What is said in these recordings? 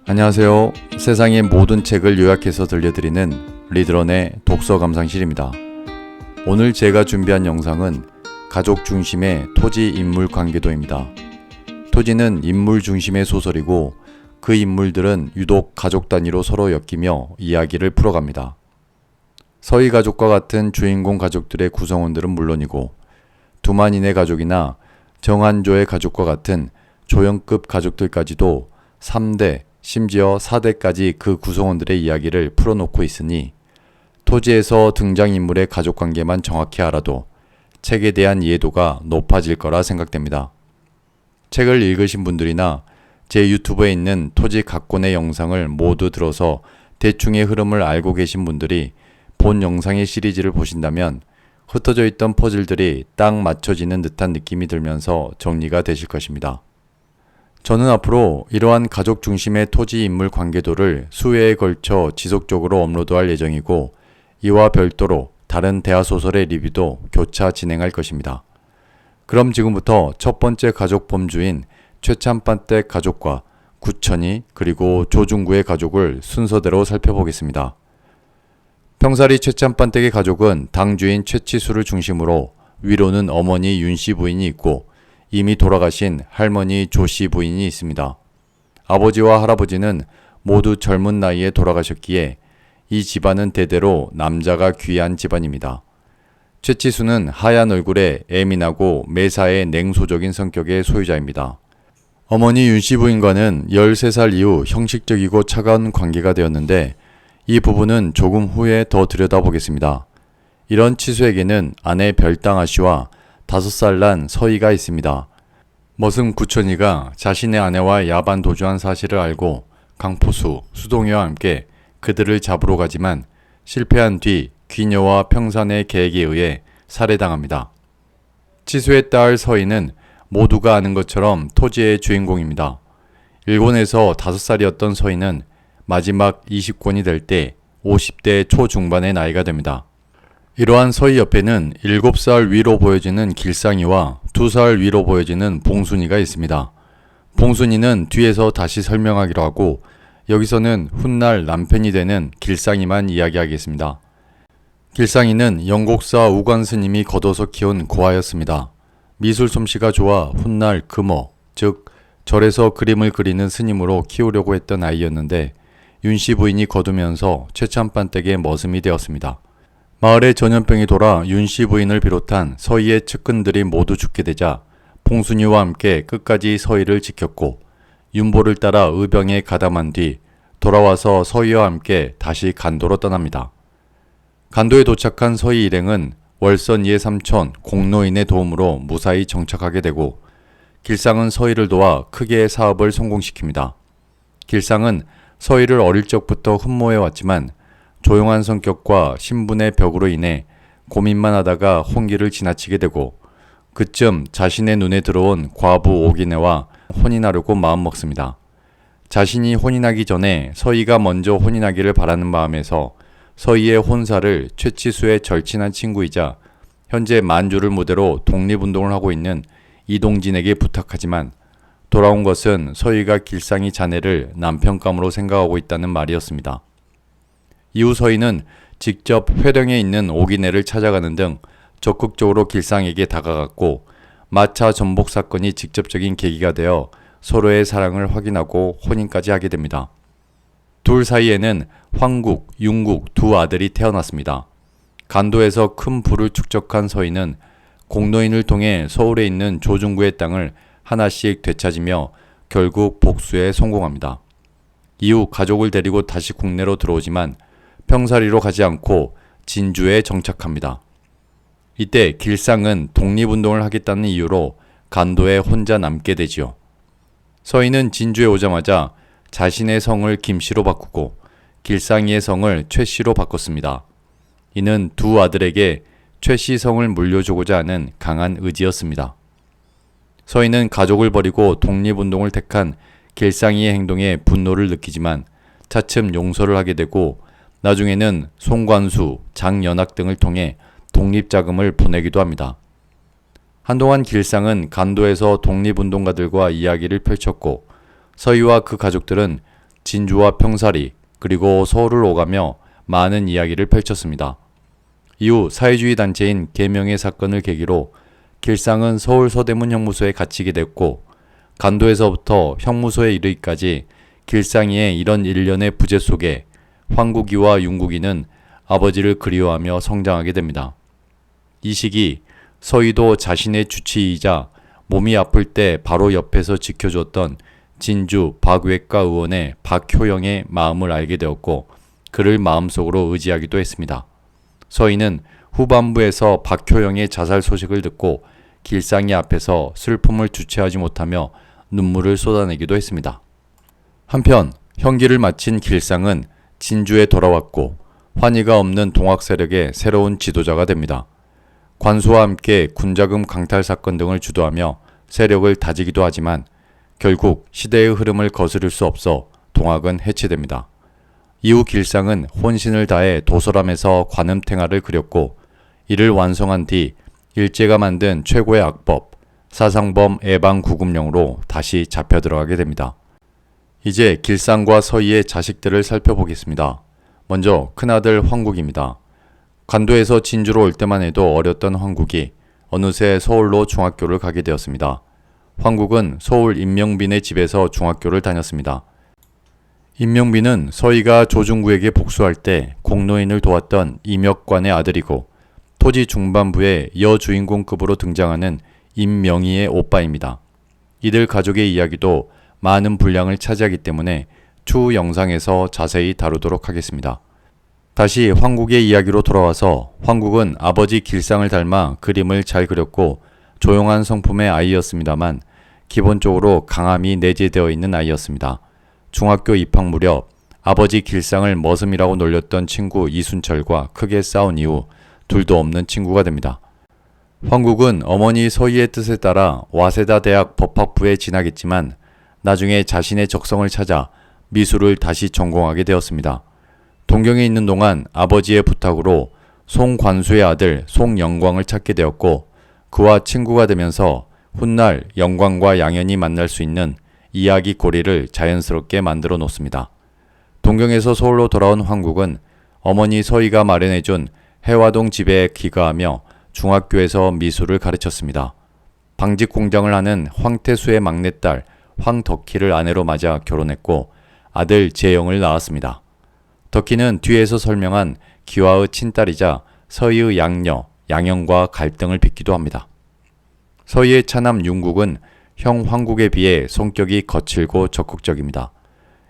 안녕하세요. 세상의 모든 책을 요약해서 들려드리는 리드런의 독서 감상실입니다. 오늘 제가 준비한 영상은 가족 중심의 토지 인물 관계도입니다. 토지는 인물 중심의 소설이고 그 인물들은 유독 가족 단위로 서로 엮이며 이야기를 풀어갑니다. 서희 가족과 같은 주인공 가족들의 구성원들은 물론이고 두만인의 가족이나 정한조의 가족과 같은 조연급 가족들까지도 3대 심지어 4대까지 그 구성원들의 이야기를 풀어놓고 있으니 토지에서 등장인물의 가족관계만 정확히 알아도 책에 대한 이해도가 높아질 거라 생각됩니다. 책을 읽으신 분들이나 제 유튜브에 있는 토지 각권의 영상을 모두 들어서 대충의 흐름을 알고 계신 분들이 본 영상의 시리즈를 보신다면 흩어져 있던 퍼즐들이 딱 맞춰지는 듯한 느낌이 들면서 정리가 되실 것입니다. 저는 앞으로 이러한 가족 중심의 토지 인물 관계도를 수회에 걸쳐 지속적으로 업로드할 예정이고 이와 별도로 다른 대하소설의 리뷰도 교차 진행할 것입니다. 그럼 지금부터 첫 번째 가족 범주인 최찬반댁 가족과 구천이 그리고 조중구의 가족을 순서대로 살펴보겠습니다. 평사리 최찬반댁의 가족은 당주인 최치수를 중심으로 위로는 어머니 윤씨 부인이 있고 이미 돌아가신 할머니 조씨 부인이 있습니다. 아버지와 할아버지는 모두 젊은 나이에 돌아가셨기에 이 집안은 대대로 남자가 귀한 집안입니다. 최치수는 하얀 얼굴에 예민하고 매사에 냉소적인 성격의 소유자입니다. 어머니 윤씨 부인과는 13살 이후 형식적이고 차가운 관계가 되었는데 이 부분은 조금 후에 더 들여다보겠습니다. 이런 치수에게는 아내 별당아 씨와 5살 난 서희가 있습니다. 머슴 구천이가 자신의 아내와 야반 도주한 사실을 알고 강포수, 수동이와 함께 그들을 잡으러 가지만 실패한 뒤 귀녀와 평산의 계획에 의해 살해당합니다. 치수의 딸 서희는 모두가 아는 것처럼 토지의 주인공입니다. 일본에서 5살이었던 서희는 마지막 20권이 될 때 50대 초중반의 나이가 됩니다. 이러한 서희 옆에는 7살 위로 보여지는 길상이와 2살 위로 보여지는 봉순이가 있습니다. 봉순이는 뒤에서 다시 설명하기로 하고 여기서는 훗날 남편이 되는 길상이만 이야기하겠습니다. 길상이는 영곡사 우관스님이 거둬서 키운 고아였습니다. 미술 솜씨가 좋아 훗날 금어, 즉 절에서 그림을 그리는 스님으로 키우려고 했던 아이였는데 윤씨 부인이 거두면서 최찬반댁의 머슴이 되었습니다. 마을에 전염병이 돌아 윤씨 부인을 비롯한 서희의 측근들이 모두 죽게 되자 봉순이와 함께 끝까지 서희를 지켰고 윤보를 따라 의병에 가담한 뒤 돌아와서 서희와 함께 다시 간도로 떠납니다. 간도에 도착한 서희 일행은 월선 이의 삼촌 공노인의 도움으로 무사히 정착하게 되고 길상은 서희를 도와 크게 사업을 성공시킵니다. 길상은 서희를 어릴 적부터 흠모해왔지만 조용한 성격과 신분의 벽으로 인해 고민만 하다가 혼기를 지나치게 되고 그쯤 자신의 눈에 들어온 과부 오기네와 혼인하려고 마음먹습니다. 자신이 혼인하기 전에 서희가 먼저 혼인하기를 바라는 마음에서 서희의 혼사를 최치수의 절친한 친구이자 현재 만주를 무대로 독립운동을 하고 있는 이동진에게 부탁하지만 돌아온 것은 서희가 길상이 자네를 남편감으로 생각하고 있다는 말이었습니다. 이후 서희는 직접 회령에 있는 오기네를 찾아가는 등 적극적으로 길상에게 다가갔고 마차 전복 사건이 직접적인 계기가 되어 서로의 사랑을 확인하고 혼인까지 하게 됩니다. 둘 사이에는 황국, 윤국 두 아들이 태어났습니다. 간도에서 큰 부를 축적한 서희는 공노인을 통해 서울에 있는 조중구의 땅을 하나씩 되찾으며 결국 복수에 성공합니다. 이후 가족을 데리고 다시 국내로 들어오지만 평사리로 가지 않고 진주에 정착합니다. 이때 길상은 독립운동을 하겠다는 이유로 간도에 혼자 남게 되지요. 서희는 진주에 오자마자 자신의 성을 김씨로 바꾸고 길상이의 성을 최씨로 바꿨습니다. 이는 두 아들에게 최씨 성을 물려주고자 하는 강한 의지였습니다. 서희는 가족을 버리고 독립운동을 택한 길상이의 행동에 분노를 느끼지만 차츰 용서를 하게 되고 나중에는 송관수, 장연학 등을 통해 독립자금을 보내기도 합니다. 한동안 길상은 간도에서 독립운동가들과 이야기를 펼쳤고 서희와 그 가족들은 진주와 평사리 그리고 서울을 오가며 많은 이야기를 펼쳤습니다. 이후 사회주의 단체인 계명의 사건을 계기로 길상은 서울 서대문 형무소에 갇히게 됐고 간도에서부터 형무소에 이르기까지 길상이의 이런 일련의 부재 속에 황국이와 윤국이는 아버지를 그리워하며 성장하게 됩니다. 이 시기 서희도 자신의 주치의이자 몸이 아플 때 바로 옆에서 지켜줬던 진주 박외과 의원의 박효영의 마음을 알게 되었고 그를 마음속으로 의지하기도 했습니다. 서희는 후반부에서 박효영의 자살 소식을 듣고 길상이 앞에서 슬픔을 주체하지 못하며 눈물을 쏟아내기도 했습니다. 한편 형기를 마친 길상은 진주에 돌아왔고 환희가 없는 동학 세력의 새로운 지도자가 됩니다. 관수와 함께 군자금 강탈 사건 등을 주도하며 세력을 다지기도 하지만 결국 시대의 흐름을 거스를 수 없어 동학은 해체됩니다. 이후 길상은 혼신을 다해 도서람에서 관음탱화를 그렸고 이를 완성한 뒤 일제가 만든 최고의 악법 사상범 애방구금령으로 다시 잡혀 들어가게 됩니다. 이제 길상과 서희의 자식들을 살펴보겠습니다. 먼저 큰아들 황국입니다. 간도에서 진주로 올 때만 해도 어렸던 황국이 어느새 서울로 중학교를 가게 되었습니다. 황국은 서울 임명빈의 집에서 중학교를 다녔습니다. 임명빈은 서희가 조중구에게 복수할 때 공노인을 도왔던 임역관의 아들이고 토지 중반부의 여주인공급으로 등장하는 임명희의 오빠입니다. 이들 가족의 이야기도 많은 분량을 차지하기 때문에 추후 영상에서 자세히 다루도록 하겠습니다. 다시 황국의 이야기로 돌아와서 황국은 아버지 길상을 닮아 그림을 잘 그렸고 조용한 성품의 아이였습니다만 기본적으로 강함이 내재되어 있는 아이였습니다. 중학교 입학 무렵 아버지 길상을 머슴이라고 놀렸던 친구 이순철과 크게 싸운 이후 둘도 없는 친구가 됩니다. 황국은 어머니 서희의 뜻에 따라 와세다 대학 법학부에 진학했지만 나중에 자신의 적성을 찾아 미술을 다시 전공하게 되었습니다. 동경에 있는 동안 아버지의 부탁으로 송관수의 아들 송영광을 찾게 되었고 그와 친구가 되면서 훗날 영광과 양현이 만날 수 있는 이야기 고리를 자연스럽게 만들어 놓습니다. 동경에서 서울로 돌아온 황국은 어머니 서희가 마련해준 해화동 집에 귀가하며 중학교에서 미술을 가르쳤습니다. 방직 공장을 하는 황태수의 막내딸 황덕희를 아내로 맞아 결혼했고 아들 재영을 낳았습니다. 덕희는 뒤에서 설명한 기와의 친딸이자 서희의 양녀 양현과 갈등을 빚기도 합니다. 서희의 차남 윤국은 형 황국에 비해 성격이 거칠고 적극적입니다.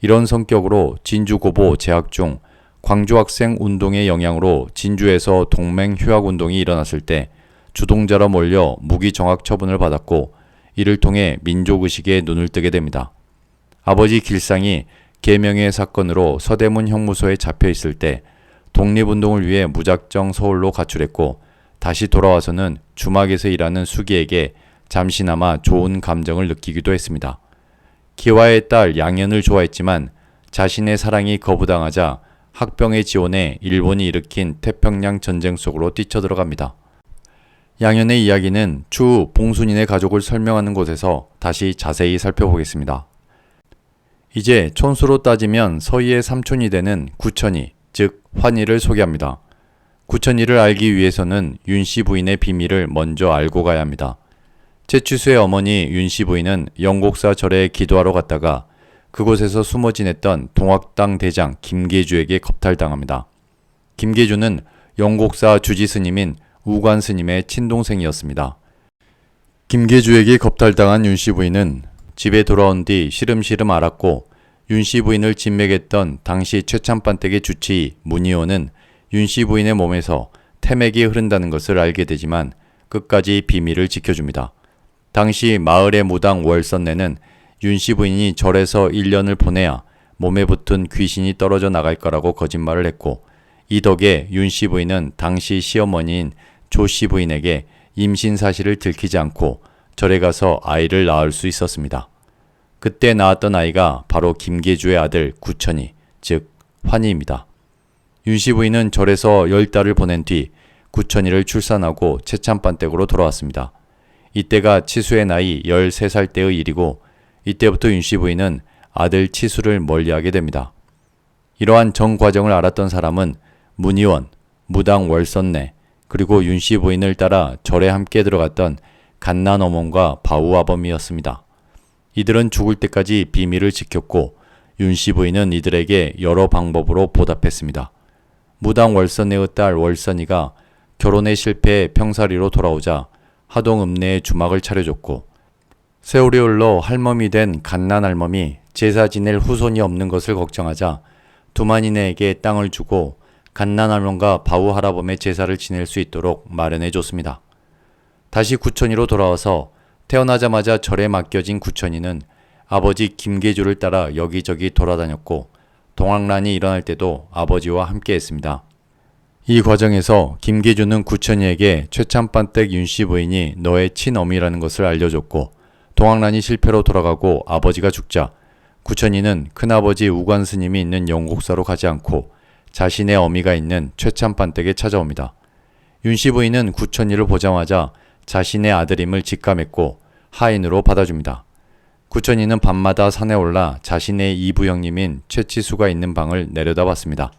이런 성격으로 진주고보 재학 중 광주학생 운동의 영향으로 진주에서 동맹휴학운동이 일어났을 때 주동자로 몰려 무기정학 처분을 받았고 이를 통해 민족의식에 눈을 뜨게 됩니다. 아버지 길상이 계명의 사건으로 서대문 형무소에 잡혀 있을 때 독립운동을 위해 무작정 서울로 가출했고 다시 돌아와서는 주막에서 일하는 수기에게 잠시나마 좋은 감정을 느끼기도 했습니다. 기와의 딸 양현을 좋아했지만 자신의 사랑이 거부당하자 학병의 지원에 일본이 일으킨 태평양 전쟁 속으로 뛰쳐들어갑니다. 양현의 이야기는 추후 봉순인의 가족을 설명하는 곳에서 다시 자세히 살펴보겠습니다. 이제 촌수로 따지면 서희의 삼촌이 되는 구천이, 즉 환희를 소개합니다. 구천이를 알기 위해서는 윤씨 부인의 비밀을 먼저 알고 가야 합니다. 최추수의 어머니 윤씨 부인은 영곡사 절에 기도하러 갔다가 그곳에서 숨어 지냈던 동학당 대장 김계주에게 겁탈당합니다. 김계주는 영곡사 주지 스님인 우관 스님의 친동생이었습니다. 김계주에게 겁탈당한 윤씨 부인은 집에 돌아온 뒤 시름시름 앓았고 윤씨 부인을 진맥했던 당시 최참반댁의 주치의 문희원은 윤씨 부인의 몸에서 태맥이 흐른다는 것을 알게 되지만 끝까지 비밀을 지켜줍니다. 당시 마을의 무당 월선내는 윤씨 부인이 절에서 1년을 보내야 몸에 붙은 귀신이 떨어져 나갈 거라고 거짓말을 했고 이 덕에 윤씨 부인은 당시 시어머니인 조씨 부인에게 임신 사실을 들키지 않고 절에 가서 아이를 낳을 수 있었습니다. 그때 낳았던 아이가 바로 김계주의 아들 구천이, 즉 환희입니다. 윤씨 부인은 절에서 10달을 보낸 뒤 구천이를 출산하고 최참반댁으로 돌아왔습니다. 이때가 치수의 나이 13살 때의 일이고 이때부터 윤씨 부인은 아들 치수를 멀리하게 됩니다. 이러한 전 과정을 알았던 사람은 문의원, 무당 월선내, 그리고 윤씨 부인을 따라 절에 함께 들어갔던 갓난 어멈과 바우 아범이었습니다. 이들은 죽을 때까지 비밀을 지켰고 윤씨 부인은 이들에게 여러 방법으로 보답했습니다. 무당 월선내의 딸 월선이가 결혼에 실패해 평사리로 돌아오자 하동 읍내에 주막을 차려줬고, 세월이 흘러 할멈이 된 갓난 할멈이 제사 지낼 후손이 없는 것을 걱정하자 두만이네에게 땅을 주고 갓난 할멈과 바우 할아범의 제사를 지낼 수 있도록 마련해 줬습니다. 다시 구천이로 돌아와서 태어나자마자 절에 맡겨진 구천이는 아버지 김계주를 따라 여기저기 돌아다녔고 동학란이 일어날 때도 아버지와 함께 했습니다. 이 과정에서 김계주는 구천이에게 최참반댁 윤씨 부인이 너의 친어미라는 것을 알려줬고, 동학란이 실패로 돌아가고 아버지가 죽자 구천이는 큰아버지 우관스님이 있는 영곡사로 가지 않고 자신의 어미가 있는 최참반댁에 찾아옵니다. 윤씨 부인은 구천이를 보자마자 자신의 아들임을 직감했고 하인으로 받아줍니다. 구천이는 밤마다 산에 올라 자신의 이부형님인 최치수가 있는 방을 내려다봤습니다.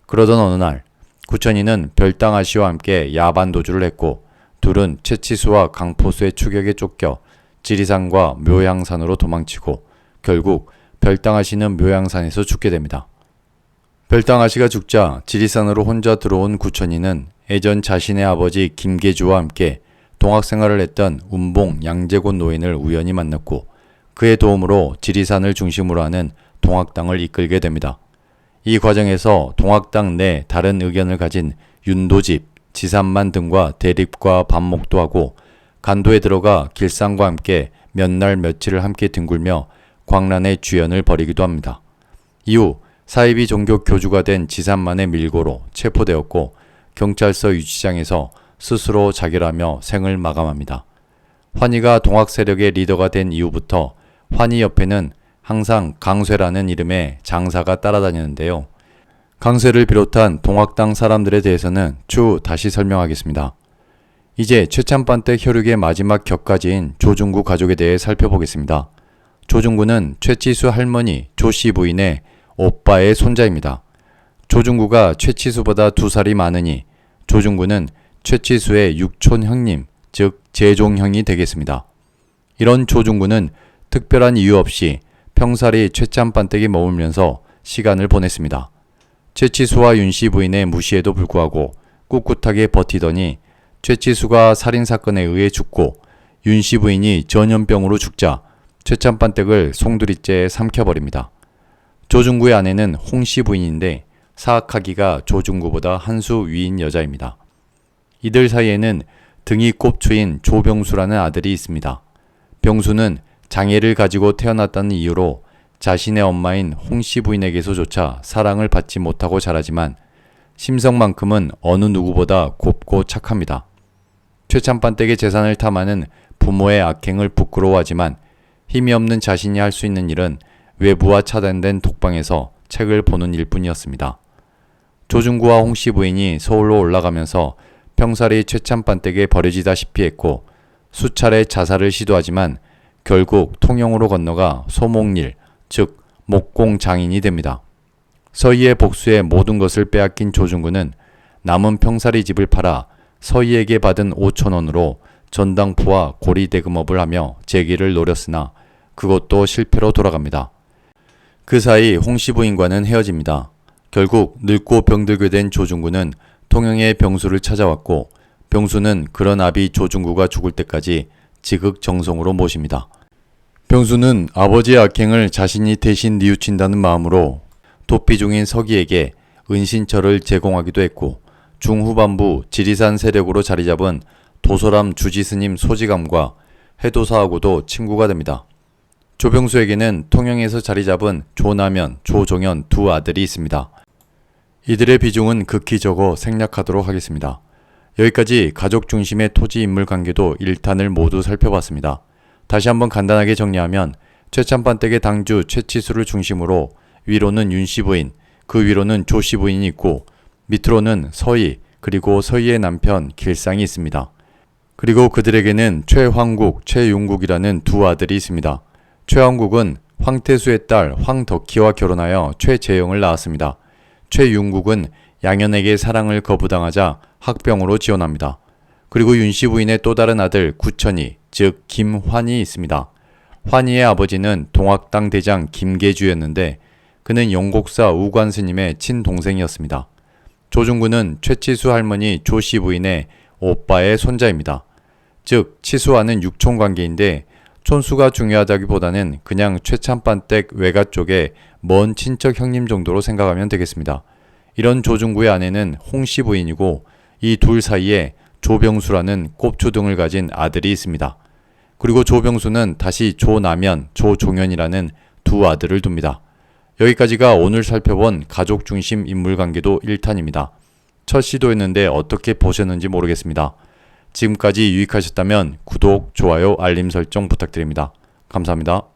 그러던 어느 날 구천이는 별당 아씨와 함께 야반 도주를 했고 둘은 최치수와 강포수의 추격에 쫓겨 지리산과 묘양산으로 도망치고 결국 별당 아씨는 묘양산에서 죽게 됩니다. 별당 아씨가 죽자 지리산으로 혼자 들어온 구천이는 예전 자신의 아버지 김계주와 함께 동학생활을 했던 운봉 양재곤 노인을 우연히 만났고 그의 도움으로 지리산을 중심으로 하는 동학당을 이끌게 됩니다. 이 과정에서 동학당 내 다른 의견을 가진 윤도집, 지산만 등과 대립과 반목도 하고 간도에 들어가 길상과 함께 몇 날 며칠을 함께 뒹굴며 광란의 주연을 벌이기도 합니다. 이후 사이비 종교 교주가 된 지산만의 밀고로 체포되었고 경찰서 유치장에서 스스로 자결하며 생을 마감합니다. 환희가 동학 세력의 리더가 된 이후부터 환희 옆에는 항상 강쇠라는 이름의 장사가 따라다니는데요. 강쇠를 비롯한 동학당 사람들에 대해서는 추후 다시 설명하겠습니다. 이제 최참반댁 혈육의 마지막 격가지인 조중구 가족에 대해 살펴보겠습니다. 조중구는 최치수 할머니 조씨 부인의 오빠의 손자입니다. 조중구가 최치수보다 2살이 많으니 조중구는 최치수의 육촌 형님, 즉 제종형이 되겠습니다. 이런 조중구는 특별한 이유 없이 평사리 최참반댁에 머물면서 시간을 보냈습니다. 최치수와 윤씨 부인의 무시에도 불구하고 꿋꿋하게 버티더니 최치수가 살인사건에 의해 죽고 윤씨 부인이 전염병으로 죽자 최참반댁을 송두리째에 삼켜버립니다. 조중구의 아내는 홍씨 부인인데 사악하기가 조중구보다 한 수 위인 여자입니다. 이들 사이에는 등이 꼽추인 조병수라는 아들이 있습니다. 병수는 장애를 가지고 태어났다는 이유로 자신의 엄마인 홍씨 부인에게서조차 사랑을 받지 못하고 자라지만 심성만큼은 어느 누구보다 곱고 착합니다. 최참반댁의 재산을 탐하는 부모의 악행을 부끄러워하지만 힘이 없는 자신이 할 수 있는 일은 외부와 차단된 독방에서 책을 보는 일뿐이었습니다. 조중구와 홍씨 부인이 서울로 올라가면서 평사리 최참반댁에 버려지다시피 했고 수차례 자살을 시도하지만 결국 통영으로 건너가 소목릴, 즉 목공장인이 됩니다. 서희의 복수에 모든 것을 빼앗긴 조중구는 남은 평사리 집을 팔아 서희에게 받은 5,000원으로 전당포와 고리대금업을 하며 재기를 노렸으나 그것도 실패로 돌아갑니다. 그 사이 홍씨 부인과는 헤어집니다. 결국 늙고 병들게 된 조중구는 통영의 병수를 찾아왔고 병수는 그런 아비 조중구가 죽을 때까지 지극정성으로 모십니다. 병수는 아버지의 악행을 자신이 대신 뉘우친다는 마음으로 도피 중인 서기에게 은신처를 제공하기도 했고 중후반부 지리산 세력으로 자리잡은 도소람 주지스님 소지감과 해도사하고도 친구가 됩니다. 조병수에게는 통영에서 자리잡은 조남현, 조종현 두 아들이 있습니다. 이들의 비중은 극히 적어 생략하도록 하겠습니다. 여기까지 가족 중심의 토지 인물 관계도 1탄을 모두 살펴봤습니다. 다시 한번 간단하게 정리하면 최참반댁의 당주 최치수를 중심으로 위로는 윤씨 부인, 그 위로는 조씨 부인이 있고 밑으로는 서희, 그리고 서희의 남편 길상이 있습니다. 그리고 그들에게는 최황국, 최윤국이라는 두 아들이 있습니다. 최황국은 황태수의 딸 황덕희와 결혼하여 최재영을 낳았습니다. 최윤국은 양현에게 사랑을 거부당하자 학병으로 지원합니다. 그리고 윤씨 부인의 또 다른 아들 구천이, 즉 김환이 있습니다. 환희의 아버지는 동학당 대장 김계주였는데 그는 영곡사 우관스님의 친동생이었습니다. 조중구는 최치수 할머니 조씨 부인의 오빠의 손자입니다. 즉 치수와는 육촌관계인데 촌수가 중요하다기보다는 그냥 최참반댁 외가 쪽의 먼 친척 형님 정도로 생각하면 되겠습니다. 이런 조중구의 아내는 홍씨 부인이고 이 둘 사이에 조병수라는 꼽초등을 가진 아들이 있습니다. 그리고 조병수는 다시 조남현, 조종현이라는 두 아들을 둡니다. 여기까지가 오늘 살펴본 가족 중심 인물관계도 1탄입니다. 첫 시도였는데 어떻게 보셨는지 모르겠습니다. 지금까지 유익하셨다면 구독, 좋아요, 알림 설정 부탁드립니다. 감사합니다.